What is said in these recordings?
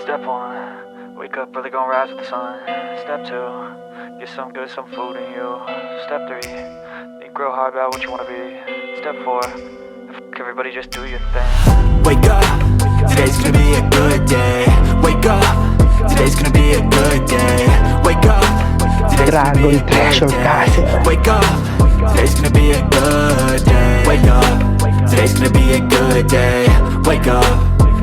Step one, wake up early, gonna rise with the sun. Step two, get some good, some food in you. Step three, think real hard about what you wanna be. Step four, everybody just do your thing. Wake up, today's gonna be a good day. Wake up, today's gonna be a good day. Wake up, today's gonna be a good day. Wake up, today's gonna be a good day. Wake up, today's gonna be a good day. Wake up,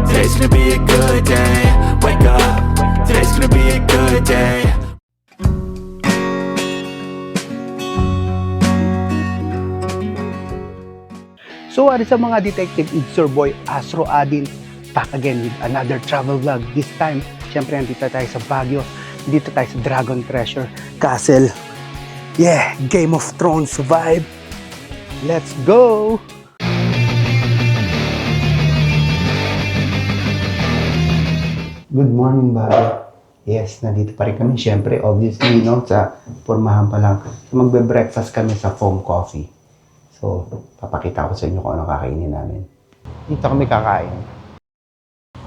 today's gonna be a good day. Wake up, today's gonna be a good day. So what is sa mga detective, it's your boy Astro Adin, back again with another travel vlog. This time, syempre nandito tayo sa Baguio, dito tayo sa Dragon Treasure Castle. Yeah, Game of Thrones vibe. Let's go! Good morning, Baguio. Yes, nandito pa rin kami. Syempre, obviously, no, sa pormahan pa lang. So, magbe-breakfast kami sa Foam Coffee. So, papakita ko sa inyo kung ano kakainin namin. Dito kami kakain.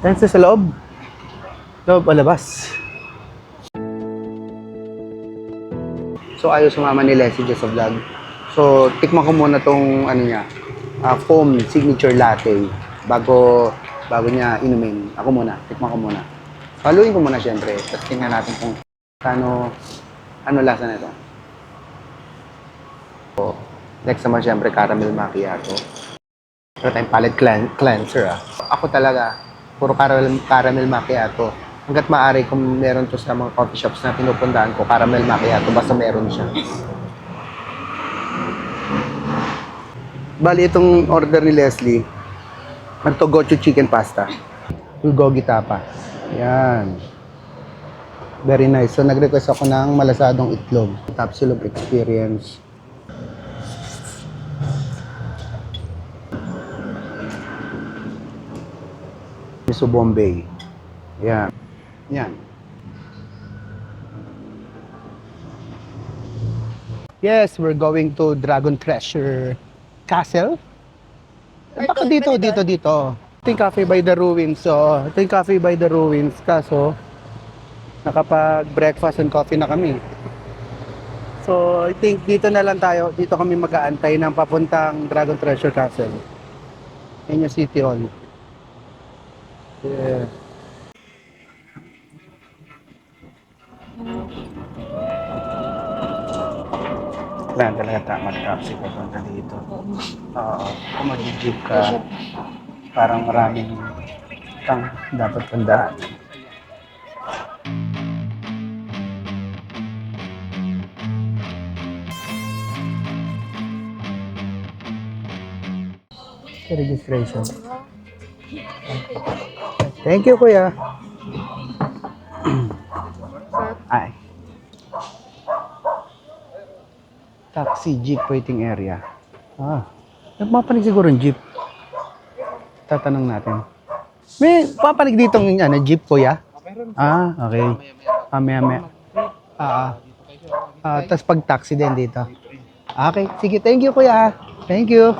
Dance sa loob. Loob o labas. So, ayaw sumama ni Leslie sa vlog. So, tikman ko muna tong ano niya, foam signature latte bago niya inumin. Ako muna, tikman ko muna. Haluin ko muna syempre. Tapos tingnan natin kung ano lasa nito. So, next naman syempre caramel macchiato. Pero tayong palate cleanser ah. Ako talaga, puro caramel macchiato. Hanggat maaari kung meron to sa mga coffee shops na pinupuntahan ko, caramel macchiato, basta meron siya. Bali, itong order ni Leslie, gochu chicken pasta. Bulgogi tapa. Yan. Very nice. So, nag-request ako ng malasadong itlog. Capsule of experience. Miso Bombay. Yan. Yan. Yes, we're going to Dragon Treasure Castle. Baka dito. Ito yung Cafe by the Ruins. So, ito yung Cafe by the Ruins. Kaso, nakapag-breakfast and coffee na kami. So, I think dito na lang tayo. Dito kami mag-aantay ng papuntang Dragon Treasure Castle. Yan yung City Hall. Yeah. Kailangan talaga tama taxi papunta dito. Oo. Kung mag-jeep ka, parang maraming kang dapat tandaan. Registration. Thank you, kuya. Ay. Taxi, jeep waiting area. Nagpapanig siguro yung jeep. Tatanong natin. May papanig dito ng jeep, kuya? Okay. Maya. Tapos pag taxi din dito. Okay, sige. Thank you, kuya. Thank you.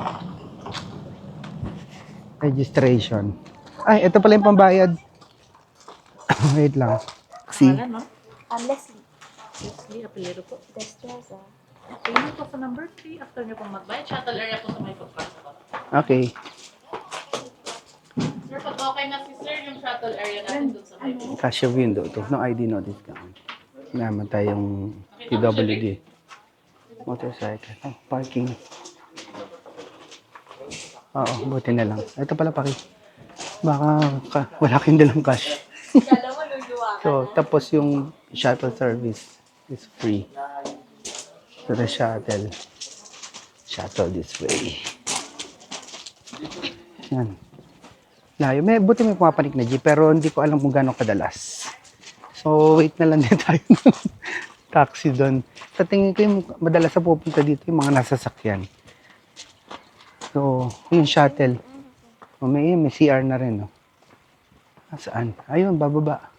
Registration. Ay, ito pala yung pambayad. Wait lang. Taxi. Leslie. Leslie, apelido po. Destreza. Payment po sa number 3. After nyo pong magbayad, shuttle area po sa may footpath. Okay. Sir, pag okay na si sir, yung shuttle area natin doon sa may footpath. Cash window to. No ID, no discount. Naman tayong PWD. Motorcycle. Oh, parking. Oo, buti na lang. Ito pala paki. Baka wala kayong dalang cash. So, tapos yung shuttle service is free. So, the shuttle. Shuttle this way. Yan. Layo. Buti may pumapanik na jeep, pero hindi ko alam kung gano'ng kadalas. So, wait na lang din tayo ng taxi doon. Sa tingin ko yung madalas na pupunta dito yung mga nasasakyan. So, yung shuttle. May CR na rin, no? Saan? Ayun, bababa.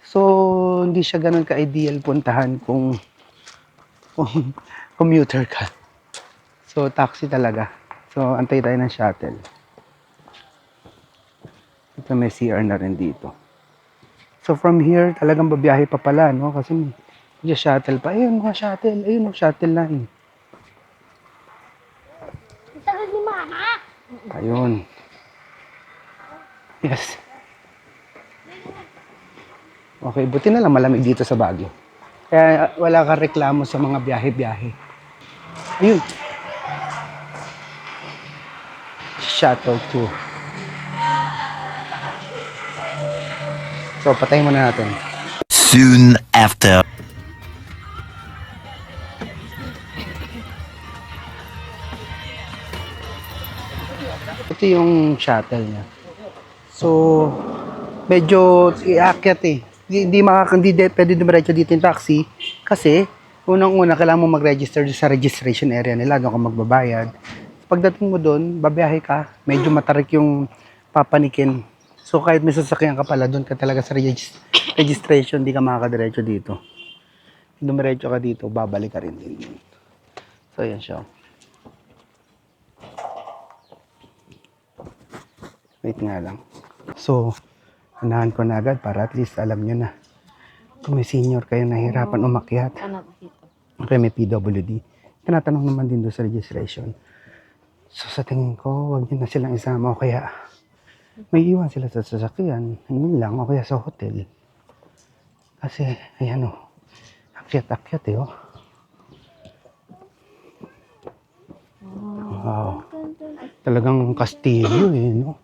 So, hindi siya ganun ka-ideal puntahan kung commuter ka. So, taxi talaga. So, antay tayo ng shuttle. Ito may CR na rin dito. So from here, talagang babiyahe pa pala, no? Kasi may shuttle pa. Ayun, mga shuttle. Ayun, shuttle line. Tagal ni Mama! Ayun. Yes. Okay, buti na lang malamig dito sa Baguio. Kaya wala kang reklamo sa mga biyahe-biyahe. Ayun. Shuttle 2. So, patayin muna natin. Soon after. Ito yung shuttle niya. So, medyo iakyat eh. Hindi pwede dumiretso dito yung taxi kasi unang-una kailangan mo mag-register sa registration area nila, doon ka magbabayad. Pagdating mo doon, babiyahe ka, medyo matarik yung papanikin. So kahit may sasakyan ka pala, doon ka talaga sa registration, di ka makakadiretso dito. Dumiretso ka dito, babalik ka rin din. So yan siya. Wait nga lang. So, unahan ko na agad para at least alam nyo na. Kung may senior kayo nahihirapan umakyat. Okay, may PWD. Tinatanong naman din doon sa registration. So, sa tingin ko, wag nyo na silang isama o kaya may iwan sila sa sasakyan. Yun lang, o kaya sa hotel. Kasi, ayan o. Akyat-akyat eh o. Wow. Talagang kastilyo eh, no?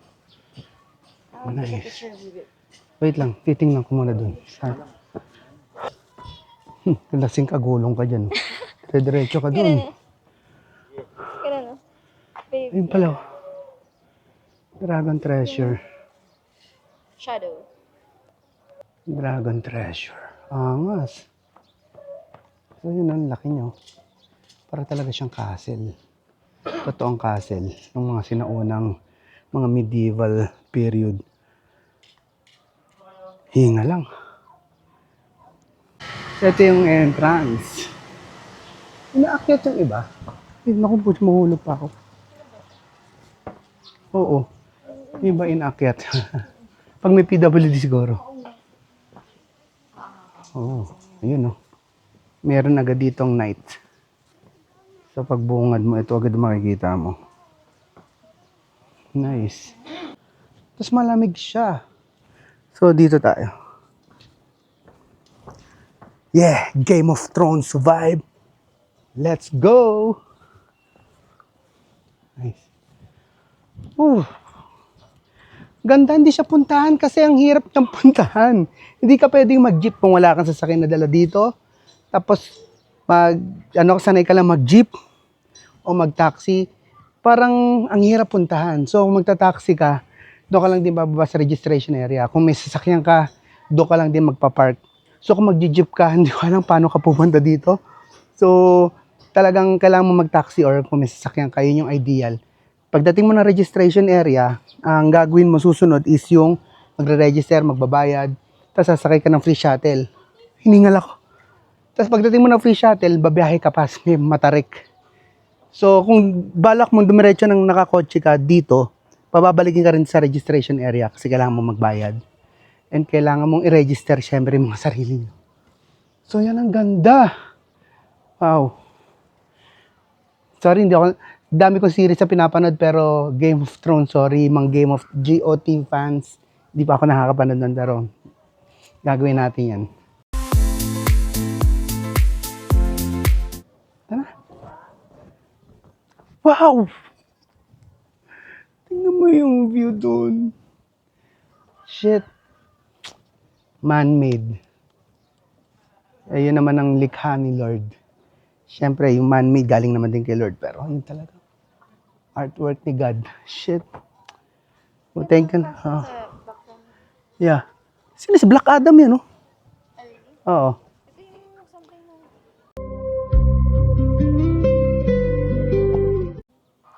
Nice. Wait lang, titingnan ko muna dun. Lasing kagulong ka dyan. Diretso ka dun. Ayun pala. Dragon Treasure. Shadow. Dragon Treasure. Angas. So yun, ang laki nyo. Para talaga siyang castle. Totoong castle. Ng mga sinaunang mga medieval period. Hinga lang. Ito yung entrance. Inaakyat yung iba. Naku po, mahulog pa ako. Oo. Yung iba inaakyat. Pag may PWD siguro. Oo. Ayun o. Meron agad ditong night. So pag bungad mo, ito agad makikita mo. Nice. Tapos malamig siya. So, dito tayo. Yeah! Game of Thrones vibe. Let's go! Nice. Ganda, hindi siya puntahan kasi ang hirap niyang puntahan. Hindi ka pwedeng mag-jeep kung wala kang sasakyan na dala dito. Tapos, sanay ka lang mag-jeep o mag-taxi. Parang ang hirap puntahan. So, kung magta-taxi ka, doon ka lang din bababa sa registration area. Kung may sasakyan ka, doon ka lang din magpa-park. So, kung mag-jeep ka, hindi ko alam paano ka pupunta dito. So, talagang kailangan mo mag-taxi or kung may sasakyan ka, yun yung ideal. Pagdating mo ng registration area, ang gagawin mo susunod is yung magre-register, magbabayad, tapos sasakay ka ng free shuttle. Hiningal ako. Tapos pagdating mo ng free shuttle, babiyahe ka pa, may matarik. So, kung balak mong dumiretso ng nakakotse ka dito, pababalikin ka rin sa registration area kasi kailangan mo magbayad. And kailangan mong i-register syempre mga sarili nyo. So, yan ang ganda. Wow. Sorry, dami kong series sa pinapanood pero Game of Thrones, sorry, mga Game of GOT fans. Hindi pa ako nakakapanood ng pero gagawin natin yan. Tara. Wow! Tingnan mo yung view doon. Shit. Man-made. Ayun naman ang likha ni Lord. Siyempre, yung man-made galing naman din kay Lord. Pero yun talaga. Artwork ni God. Shit. Oh, thank you. Oh. Yeah. Sino si Black Adam yun, no? Oo.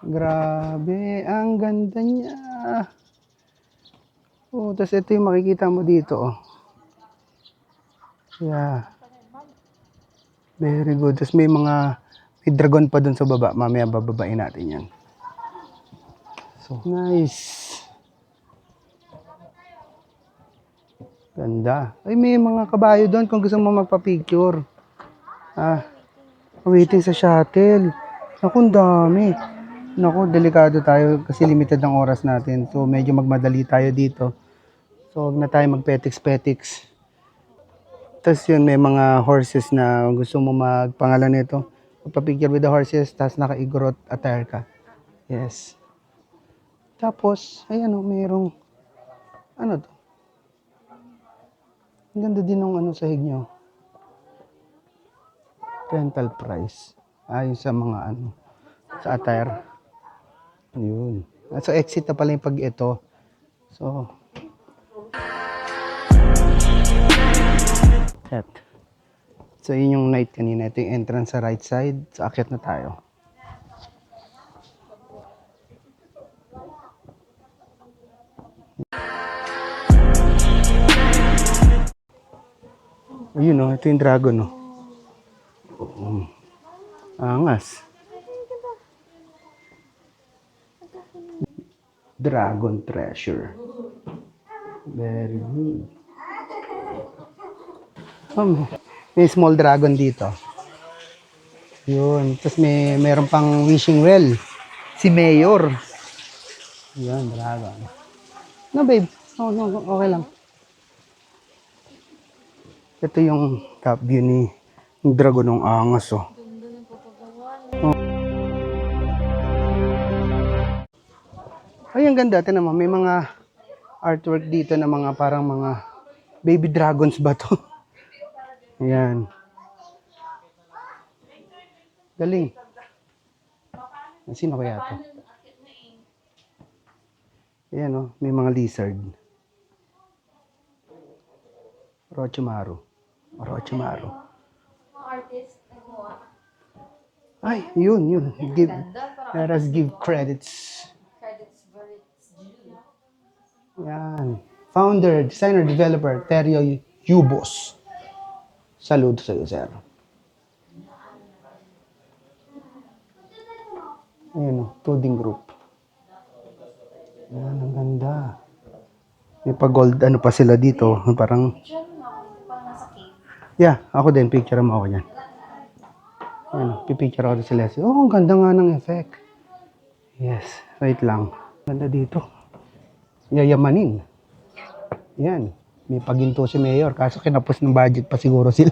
Grabe, ang ganda niya. Oh, tapos ito yung makikita mo dito, oh. Yeah. Very good. Tapos may dragon pa dun sa baba. Mamaya bababain natin yan. So, nice. Ganda. Ay, may mga kabayo doon kung gusto mo magpa-picture. Waiting sa shuttle. Naku, ang dami. Naku, delikado tayo kasi limited ang oras natin. So, medyo magmadali tayo dito. So, huwag na tayo mag-petiks-petiks. Tapos yun, may mga horses na gusto mo magpangalan nito. Magpa-picture with the horses, tapos naka-igorot attire ka. Yes. Tapos, ay ano, mayroong, ano to? Ang ganda din ng ano sahig nyo. Rental price. Ayun sa mga ano, sa attire. Yun. So, exit na pala yung pag ito. So, set. So, yun yung night kanina. Ito yung entrance sa right side. So, akyat na tayo. Ayun o, ito yung dragon o. Angas. Dragon treasure. Very good. May small dragon dito. Yun. Tapos mayroon pang wishing well. Si Mayor. Yan, dragon. No, babe. No, okay lang. Ito yung top view ni yung dragon ng angas, oh. Ay, ang ganda. Ito naman, may mga artwork dito na mga parang mga baby dragons ba to? Ayan. Galing. Sino kaya to? Ayan, oh, may mga lizard. Orochimaru. Ay, yun. Let us give credits. Yan. Founder, designer, developer, Terrio Yubos. Saludo sa iyo, sir. Ayan o, Tuding Group. Yan, ang ganda. May pa-gold, ano pa sila dito. Parang, yeah, ako din, picture mo ako yan. Ayan, pipicture ako sa Leslie. Oh, ang ganda nga ng effect. Yes, wait lang. Ganda dito. Yayamanin. Yan. May paginto si Mayor. Kaso kinapos ng budget pa siguro sila.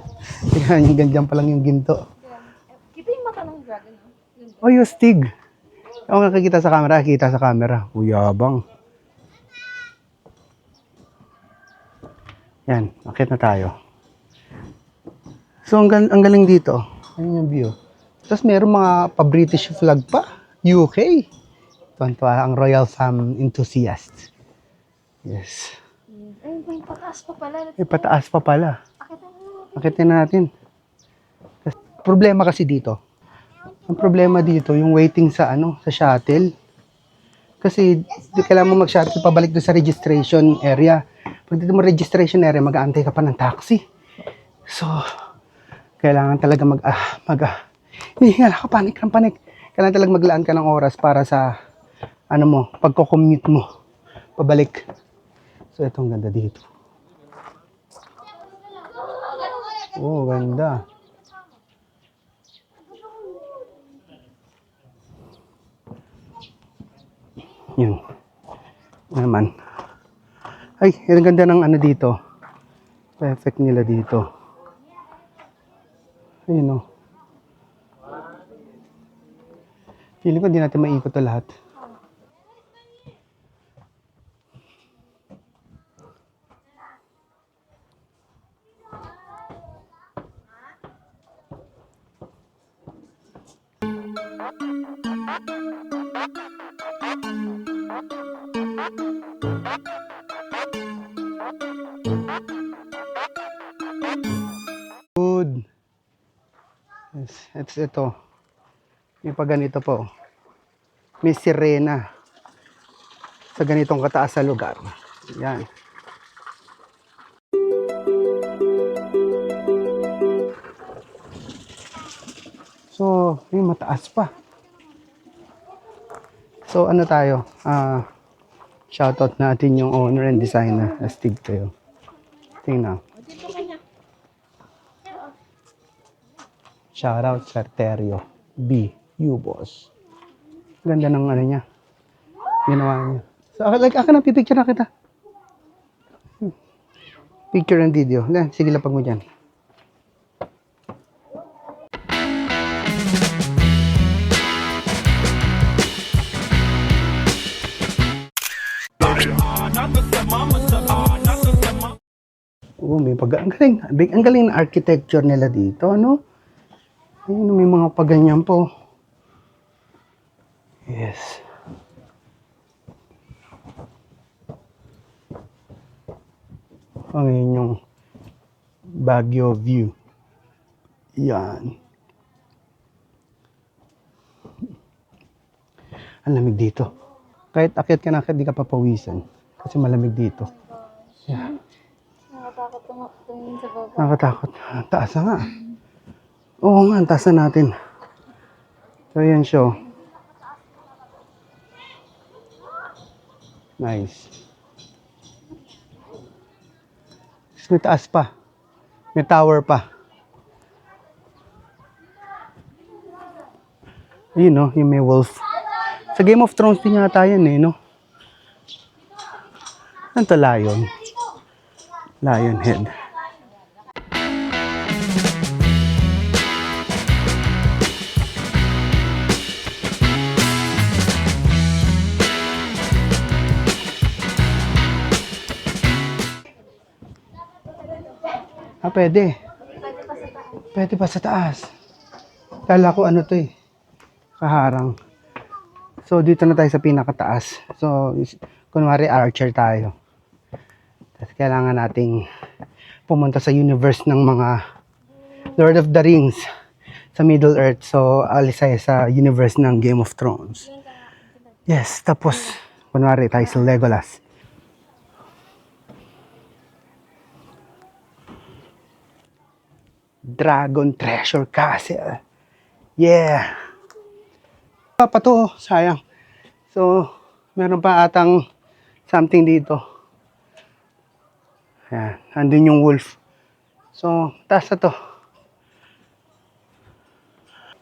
Yan, yung ganyan pa lang yung ginto. Kita yung mata ng dragon. Oh, yung stig. Ako nakikita sa camera. Kita sa camera. Uyabang. Yan. Akit na tayo. So, ang galing dito. Ayun yung view. Tapos meron mga pa-British flag pa. UK. Tuwan-tuwa ang Royal Fam enthusiast. Yes. Ay, may pataas pa pala. May pataas pa pala. Akitin Akitin natin. Problema kasi dito. Ang problema dito, yung waiting sa sa shuttle. Kasi kailangan mo mag-shuttle pabalik doon sa registration area. Pag dito mo registration area, mag-aantay ka pa ng taxi. So, kailangan talaga hinihingal ka, panik. Kailangan talaga maglaan ka ng oras para sa pagko-commute mo pabalik. So, itong ganda dito. Oh, ganda. Yun. Naman. Ay, ang ganda ng dito. Perfect nila dito. Ayun, oh. Feeling ko hindi natin maikot ito lahat. Good. Yes, it's ito. May pa ganito po. May sirena sa ganitong kataas sa lugar. Yan. So, may mataas pa. So, ano tayo? Shoutout natin yung owner and designer. Astig kayo. Tingnan. Dito kanya. Shoutout sa Terrio. B. You boss. Ganda ng ano niya. Ginawa niya. So, akin na, pipicture na kita. Picture and video. Sige, lapag mo dyan. Oh, may ang galing. Ang galing na architecture nila dito, ano? Ayun, may mga paganyan po. Yes. Ang inyong Baguio view. Yan. Ang lamig dito. Kahit akyat ka na, di ka papawisan. Kasi malamig dito. Yeah. Nakatakot tumingin sa baba. Nakatakot. Ang taas na nga. Oo nga, ang taas na natin. So, yan siya. Nice. May taas pa. May tower pa. Ayun, no? Yung may wolf. Sa Game of Thrones din yata yan, eh, no? Ano to, lion? Lion head. Pwede. Pwede pa sa taas. Kala ko ano to eh. Kaharang. So, dito na tayo sa pinakataas. So, kunwari archer tayo. Tapos kailangan nating pumunta sa universe ng mga Lord of the Rings sa Middle Earth. So, alis tayo sa universe ng Game of Thrones. Yes, tapos kunwari tayo sa Legolas. Dragon Treasure Castle. Yeah. Pa to, sayang. So, meron pa atang something dito. Ayan, andun yung wolf. So, taas na to.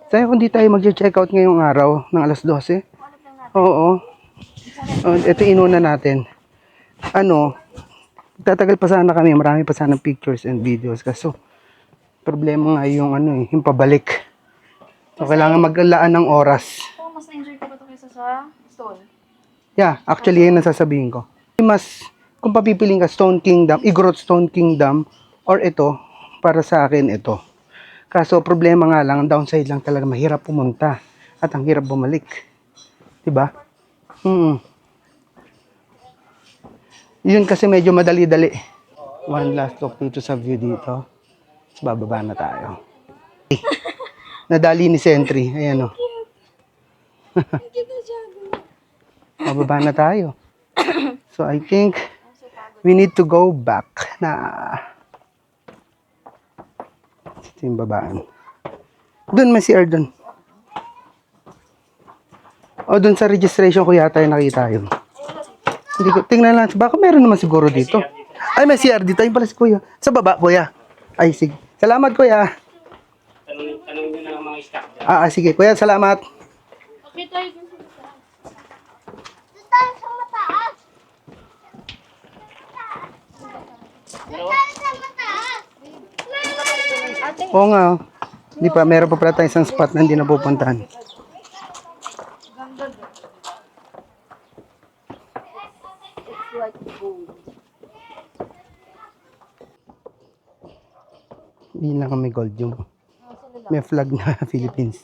Sayang kung di tayo mag-check out ngayong araw ng alas 12. Oo. Ito inuna natin. Ano, tatagal pa sana kami. Marami pa sana pictures and videos. Kaso, problema nga yung ano eh, yung pabalik. So, kailangan maglaan ng oras. Oh, mas na-enjoy ko ba ito kaysa sa stone? Yeah, actually, yun ang sasabihin ko. Mas, kung papipiling ka, Stone Kingdom, Igorot Stone Kingdom, or ito, para sa akin, ito. Kaso, problema nga lang, ang downside lang talaga, mahirap pumunta. At ang hirap bumalik. Diba? Yun kasi medyo madali-dali. One last look dito sa view dito. Bababa na tayo. Nadali ni Sentry. Ayan o. Bababa na tayo. So, I think we need to go back na. Ito yung babaan. Doon may CR doon. O, doon sa registration ko yata yung nakita yun. Hindi ko, tingnan lang. Baka meron naman siguro dito. Ay, may CR dito. Ayun pala si Kuya. Sa baba, Kuya. Ay, sige. Salamat, Kuya. Tanungin nyo na ang mga stock dyan. Sige. Kuya, salamat. Okay tayo dun sa Oo nga. Oh. Hindi pa. Meron pa pala tayo isang spot na hindi napupuntahan. Hindi lang kami gold yung may flag na Philippines.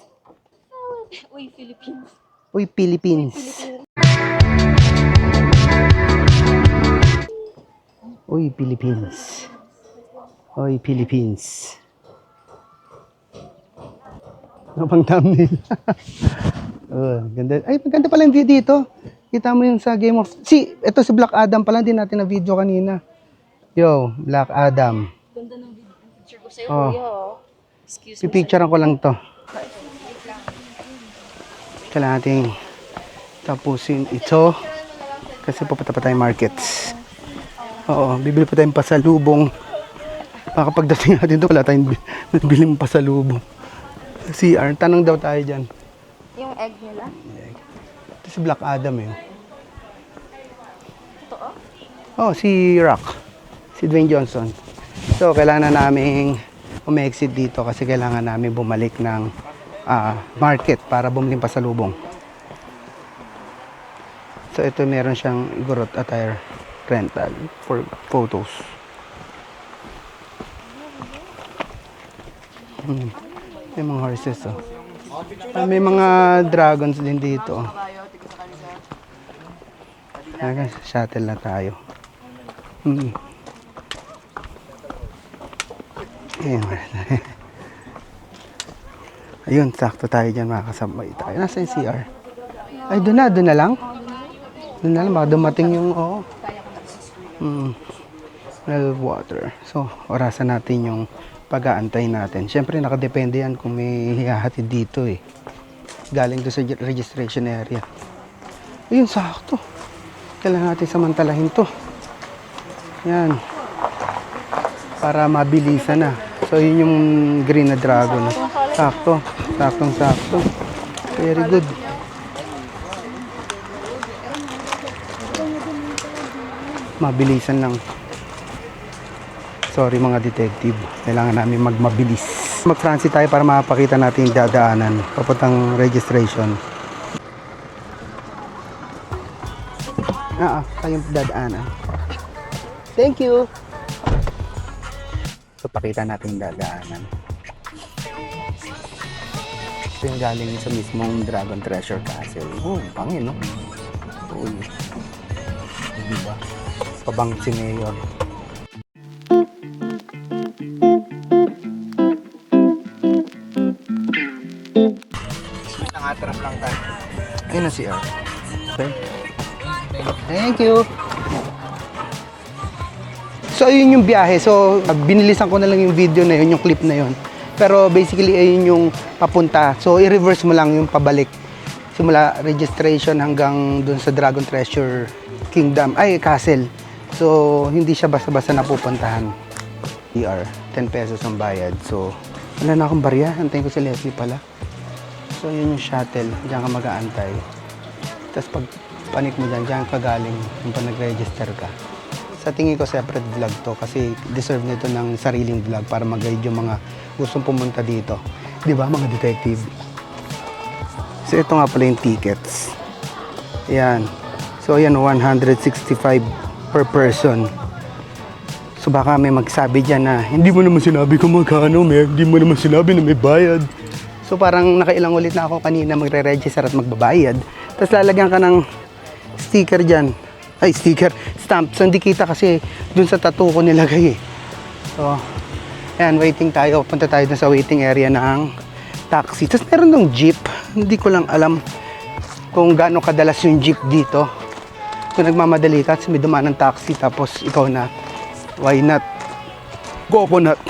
Uy, Philippines. Uy, Philippines. Uy, Philippines. Uy, Philippines. Ano pang thumbnail? Ganda. Ay, maganda pala yung view dito. Kita mo yung sa Game of... ito si Black Adam pala. Hindi natin na video kanina. Yo, Black Adam. Ganda ng picture ko sa'yo, Oh. kuya. Excuse me. Pipicturean ko lang to. Kailangan nating tapusin ito. Kasi pupunta pa tayong markets. Oo, bibili pa tayong pasalubong. Baka pagdating natin doon, wala tayong biling pasalubong. CR, tanong daw tayo dyan. Yung egg nila? Ito si Black Adam eh. Totoo? Oh, si Rock. Si Dwayne Johnson. So, kailangan na naming umi-exit dito kasi kailangan namin bumalik ng market para bumili pasalubong. So, ito meron siyang Igorot attire rental for photos. May mga horses oh. May mga dragons din dito. Shuttle na tayo. Ayun, sakto tayo dyan, makakasabay tayo. Nasa yung CR? Ay, doon na lang. Doon na lang, baka dumating yung, well, water. So, orasan natin yung pag-aantay natin. Siyempre, nakadepende yan kung may hihahatid dito eh. Galing doon sa registration area. Ayun, sakto. Kailangan natin samantalahin to. Yan. Para mabilisan na. So, yun yung green na dragon. Sakto. Saktong-sakto. Very good. Mabilisan lang. Sorry mga detective. Kailangan namin magmabilis. Mag-transit tayo para mapakita natin yung dadaanan. Papuntang registration. Kayong dadaanan. Thank you. So, pakita natin yung dadaanan. Ito yung galing sa mismong Dragon Treasure Castle. Oh, pangin, no? Uy. Diba? Pabang si Mayor. Nangatrap lang tayo. Ayun na si R. Okay. Thank you. So, ayun yung biyahe. So, binilisan ko na lang yung video na yun, yung clip na yun. Pero basically, ayun yung papunta. So, i-reverse mo lang yung pabalik. Simula registration hanggang dun sa Dragon Treasure Kingdom, Castle. So, hindi siya basta-basta napupuntahan. ER, 10 pesos ang bayad. So, wala na akong barya. Antayin ko si Leslie pala. So, yun yung shuttle. Diyan ka mag-aantay. Tapos, pag panik mo diyan ka galing kung nag-register ka. Sa tingin ko, separate vlog to kasi deserve nito ng sariling vlog para mag-guide yung mga gustong pumunta dito. Di ba, mga detective? So, ito nga pala yung tickets. Ayan. So, ayan, 165 per person. So, baka may magsabi dyan na, hindi mo naman sinabi kung magkano, hindi mo naman sinabi na may bayad. So, parang nakailang ulit na ako kanina magre-register at magbabayad. Tapos, lalagyan ka ng sticker dyan. Sticker, stamp. So, hindi kita kasi dun sa tattoo ko nilagay eh. So, ayan, waiting tayo. Punta tayo dun sa waiting area ng taxi. Tapos, meron ng jeep. Hindi ko lang alam kung gaano kadalas yung jeep dito. Kung nagmamadali ka, may dumaan ng taxi, tapos ikaw na, why not? Coconut.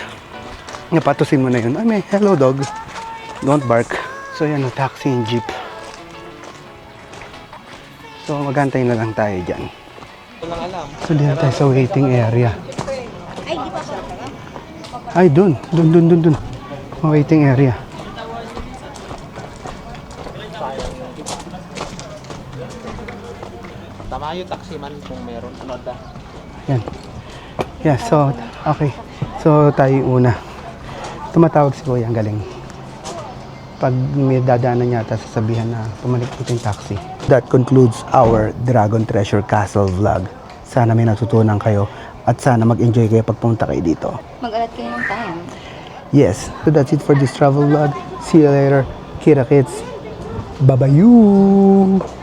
Napatusin mo na yun. May hello dog. Don't bark. So, yan, taxi and jeep. So, maghantay na lang tayo dyan. So, dito tayo sa waiting area. Ay, dun. Waiting area. Tama yung taxi man kung meron. Ano da? Yan. Yeah, so, okay. So, tayo una. Tumatawag si Kuya, ang galing. Pag may dadaanan yata, sasabihan na pumalik ito yung taxi. That concludes our Dragon Treasure Castle vlog. Sana may natutunan kayo at sana mag-enjoy kayo pag pumunta kayo dito. Mag-alat kayo ng time. Yes, so that's it for this travel vlog. See you later. Kita kids. Bye-bye.